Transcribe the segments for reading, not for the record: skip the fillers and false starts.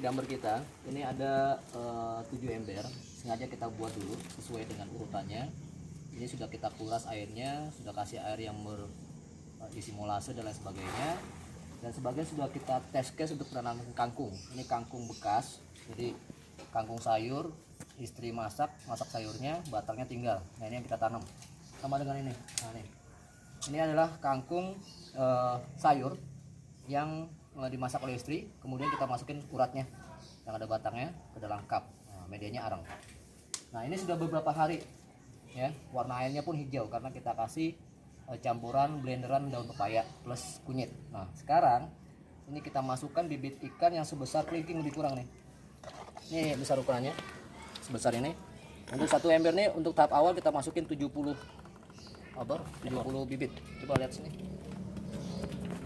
gambar kita ini ada 7 ember, sengaja kita buat dulu sesuai dengan urutannya. Ini sudah kita kuras airnya, sudah kasih air yang berisi molase dan lain sebagainya, dan sebagian sudah kita test case untuk penanaman kangkung. Ini kangkung bekas, jadi kangkung sayur, istri masak sayurnya, batangnya tinggal. Nah ini yang kita tanam sama dengan ini. Nah ini adalah kangkung sayur yang dimasak oleh istri, kemudian kita masukin uratnya yang ada batangnya ke dalam cup. Nah, medianya arang. Nah ini sudah beberapa hari ya, warna airnya pun hijau karena kita kasih campuran blenderan daun pepaya plus kunyit. Nah sekarang ini kita masukkan bibit ikan yang sebesar kelingking lebih kurang nih. Ini besar ukurannya sebesar ini. Untuk satu ember nih, untuk tahap awal kita masukin 70 bibit. Coba lihat sini.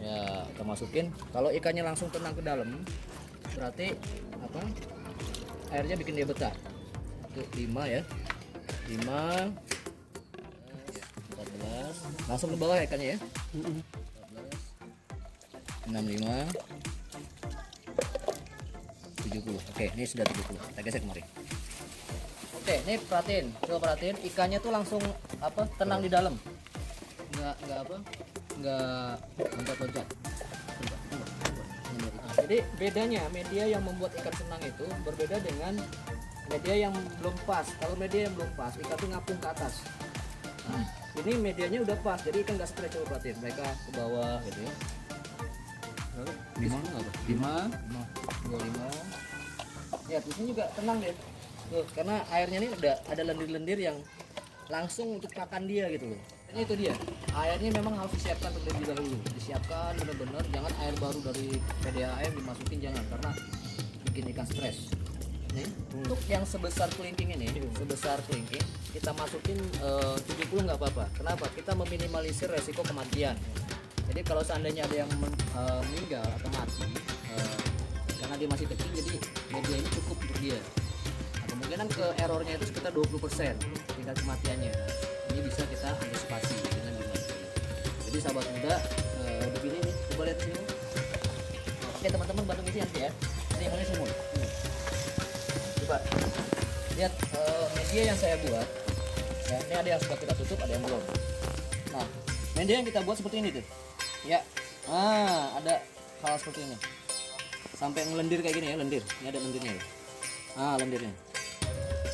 Ya, kita masukin. Kalau ikannya langsung tenang ke dalam, berarti airnya bikin dia betah. Untuk 5 ya. 5 14 langsung ke bawah ikannya ya. 14 65 70. Oke, ini sudah 70. Kita gesek kemari. Oke, ini perhatiin, coba perhatiin ikannya tuh langsung tenang di dalam. Enggak loncat-loncat. Jadi bedanya media yang membuat ikan senang itu berbeda dengan media yang belum pas. Kalau media yang belum pas, ikan tuh ngapung ke atas. Nah, ini medianya udah pas, jadi ikan nggak stres. Coba perhatiin, mereka ke bawah gitu ya. 5 25. Ya, di sini juga tenang deh. Tuh, karena airnya ini udah ada lendir-lendir yang langsung untuk pakan dia gitu loh. Ini itu dia. Airnya memang harus disiapkan terlebih dahulu. Disiapkan benar-benar, jangan air baru dari PDAM dimasukin, jangan, karena bikin ikan stres. Nih, untuk yang sebesar kelingking ini, kita masukin 70 nggak apa-apa. Kenapa? Kita meminimalisir resiko kematian. Jadi kalau seandainya ada yang meninggal atau mati, karena dia masih kecil, jadi media ini cukup untuk dia. Nah, kemungkinan ke errornya itu sekitar 20% tingkat kematiannya. Ini bisa kita antisipasi dengan gimana. Jadi sahabat muda, begini nih, coba lihat sini. Oke teman-teman, bantu isi nanti ya. Ini yang mana semua. Coba lihat media yang saya buat ya, ini ada yang sudah kita tutup, ada yang belum. Nah, media yang kita buat seperti ini tuh ya. Ada hal seperti ini sampai ngelendir kayak gini ya, lendir. Ini ada lendirnya ya. Lendirnya.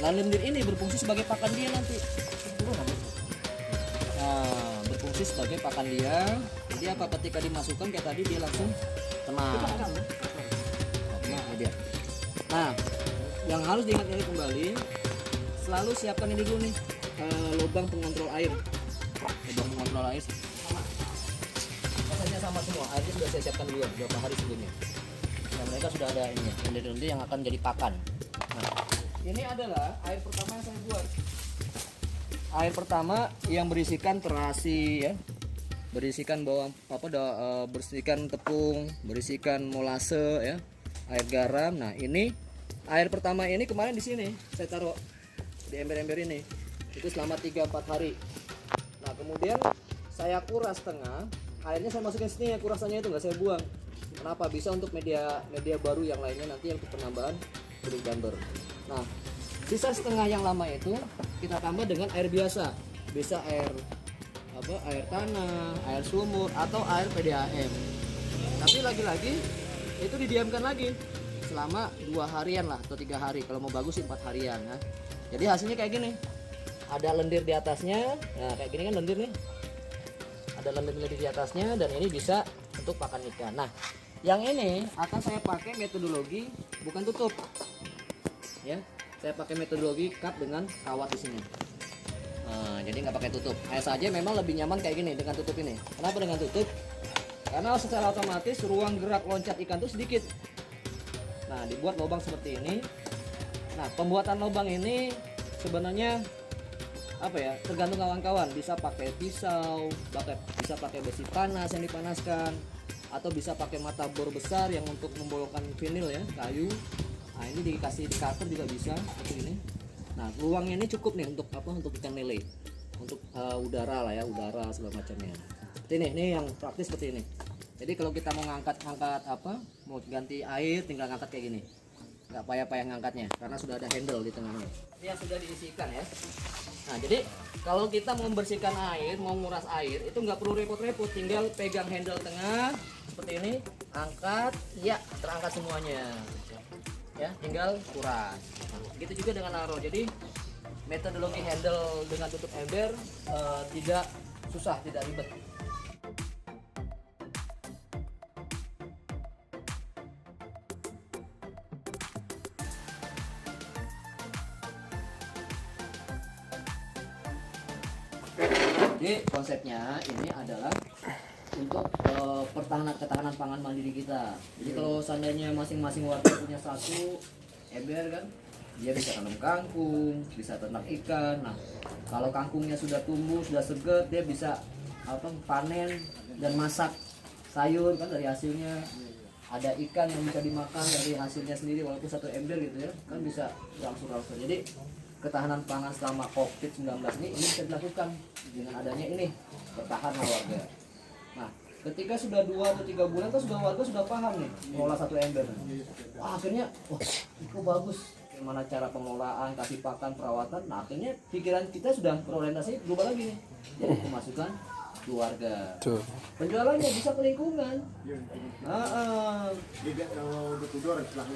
Nah, lendir ini berfungsi sebagai pakan dia nanti. Berfungsi sebagai pakan dia. Jadi ketika dimasukkan kayak tadi, dia langsung tenang. Nah, dia. Nah, yang harus diingat-ingat kembali, selalu siapkan ini dulu nih, lubang pengontrol air. Lubang pengontrol air rasanya sama semua, airnya sudah saya siapkan dulu beberapa hari sebelumnya. Nah, mereka sudah ada ini lendir-lendir yang akan jadi pakan. Nah, ini adalah air pertama yang saya buat. Air pertama yang berisikan terasi ya, berisikan bawang berisikan tepung, berisikan molase ya, air garam. Nah, ini air pertama ini kemarin di sini saya taruh di ember-ember ini. Itu selama 3-4 hari. Nah, kemudian saya kuras setengah. Airnya saya masukin sini ya, kurasannya itu nggak saya buang. Kenapa? Bisa untuk media baru yang lainnya nanti yang untuk penambahan benih gambar. Nah, sisa setengah yang lama itu kita tambah dengan air biasa. Bisa air tanah, air sumur, atau air PDAM. Tapi lagi-lagi itu didiamkan lagi selama 2 harian lah atau 3 hari. Kalau mau bagus 4 harian ya. Jadi hasilnya kayak gini. Ada lendir di atasnya. Nah, kayak gini kan lendir nih. Ada lendir-lendir di atasnya, dan ini bisa untuk pakan ikan. Nah, yang ini akan saya pakai metodologi bukan tutup. Ya, saya pakai metodologi cup dengan kawat di sini. Jadi nggak pakai tutup. Saya saja memang lebih nyaman kayak gini dengan tutup ini. Kenapa dengan tutup? Karena secara otomatis ruang gerak loncat ikan itu sedikit. Nah, dibuat lubang seperti ini. Nah, pembuatan lubang ini sebenarnya tergantung kawan-kawan. Bisa pakai pisau, bisa pakai besi panas yang dipanaskan, atau bisa pakai mata bor besar yang untuk membolokkan vinil ya, kayu. Nah, ini dikasih di cutter juga bisa seperti ini. Nah, luangnya ini cukup nih untuk ikan lele, untuk udara lah ya, udara segala macamnya. Seperti ini yang praktis seperti ini. Jadi kalau kita mau ngangkat mau ganti air, tinggal ngangkat kayak gini. nggak payah-payah ngangkatnya karena sudah ada handle di tengahnya. Ini yang sudah diisikan ya. Nah jadi kalau kita mau membersihkan air, mau nguras air itu nggak perlu repot-repot, tinggal pegang handle tengah seperti ini, angkat, ya terangkat semuanya. Ya tinggal kuras. Nah, begitu juga dengan aro. Jadi metodologi handle dengan tutup ember tidak susah, tidak ribet. Jadi konsepnya ini adalah untuk ketahanan pangan mandiri kita. Jadi kalau seandainya masing-masing warga punya satu ember kan, dia bisa tanam kangkung, bisa ternak ikan. Nah, kalau kangkungnya sudah tumbuh, sudah seger, dia bisa panen dan masak sayur kan dari hasilnya. Ada ikan yang bisa dimakan dari hasilnya sendiri walaupun satu ember gitu ya, kan bisa langsung. Jadi ketahanan pangan selama COVID-19 ini bisa dilakukan dengan adanya ini, bertahanlah warga. Nah, ketika sudah 2 atau 3 bulan kan warga sudah paham nih mengolah satu ember. Akhirnya, itu bagus gimana cara pengelolaan, kasih pakan, perawatan. Nah, akhirnya pikiran kita sudah berorientasi berubah lagi nih. Jadi pemasukan keluarga. Penjualannya bisa ke lingkungan.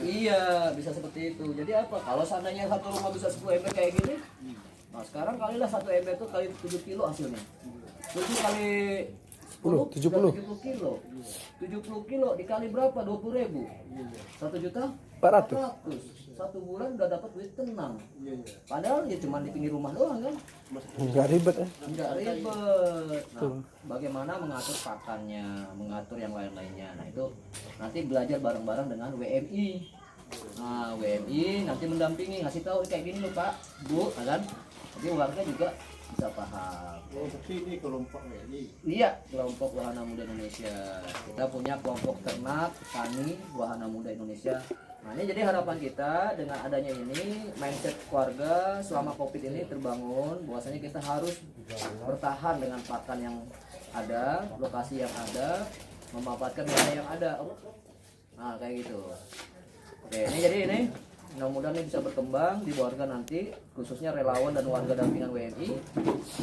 Iya, bisa seperti itu. Jadi apa? Kalau seandainya satu rumah bisa 10 ember kayak gini, nah sekarang kalilah satu ember itu kali 7 kilo hasilnya. 7 kali 70 kilo. 70 kilo dikali berapa? 20.000. 1.400.000. Satu bulan udah dapat duit tenang. Padahal ya cuma di pinggir rumah doang kan. Enggak ribet ya. Enggak ribet. Nah, bagaimana mengatur pakannya, mengatur yang lain-lainnya. Nah, itu nanti belajar bareng-bareng dengan WMI. Nah, WMI nanti mendampingi, ngasih tahu kayak gini loh Pak, Bu, kan? Jadi warga juga bisa paham. Oh, tapi ini kelompok WMI. Iya, kelompok Wahana Muda Indonesia. Kita punya kelompok ternak, tani, Wahana Muda Indonesia. Nah, ini jadi harapan kita dengan adanya ini, mindset keluarga selama COVID ini terbangun, bahwasanya kita harus bertahan dengan pakan yang ada, lokasi yang ada, memanfaatkan wilayah yang ada. Nah, kayak gitu. Oke, ini jadi ini mudah-mudahan ini bisa berkembang di warga nanti, khususnya relawan dan warga dampingan WMI.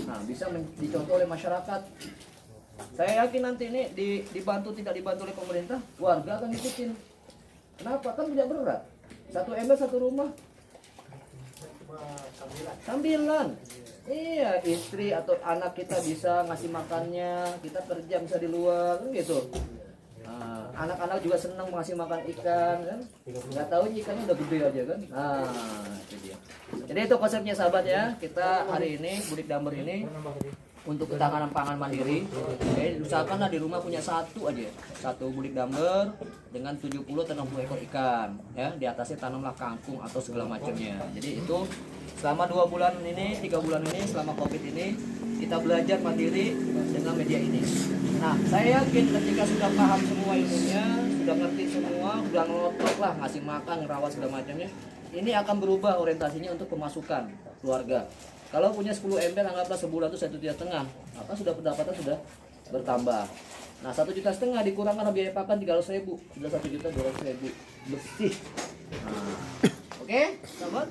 Nah, bisa dicontoh oleh masyarakat. Saya yakin nanti ini dibantu tidak dibantu oleh pemerintah, warga akan ngikutin. Kenapa? Kan tidak berat. Satu ember satu rumah. Sambilan. Iya, istri atau anak kita bisa ngasih makannya, kita kerja bisa di luar, kan gitu. Nah, anak-anak juga senang ngasih makan ikan, kan? Nggak tahu ikannya udah gede aja kan? Nah, itu dia. Jadi itu konsepnya sahabat ya. Kita hari ini Budik Damber ini untuk ketahanan pangan mandiri. Oke, usahakanlah di rumah punya satu aja, satu budik damber dengan 70 atau 60 ekor ikan. Ya, di atasnya tanamlah kangkung atau segala macamnya. Jadi itu selama 2 bulan ini, 3 bulan ini, selama COVID ini kita belajar mandiri dengan media ini. Nah, saya yakin ketika sudah paham semua ilmunya, sudah ngerti semua, sudah ngotot lah ngasih makan, ngerawat segala macamnya, ini akan berubah orientasinya untuk pemasukan keluarga. Kalau punya 10 ember, anggaplah sebulan itu 1,5 juta, maka sudah pendapatan sudah bertambah. Nah, 1,5 juta dikurangkan biaya pakan 300.000, sudah 1,200.000 bersih. Nah, oke, sahabat.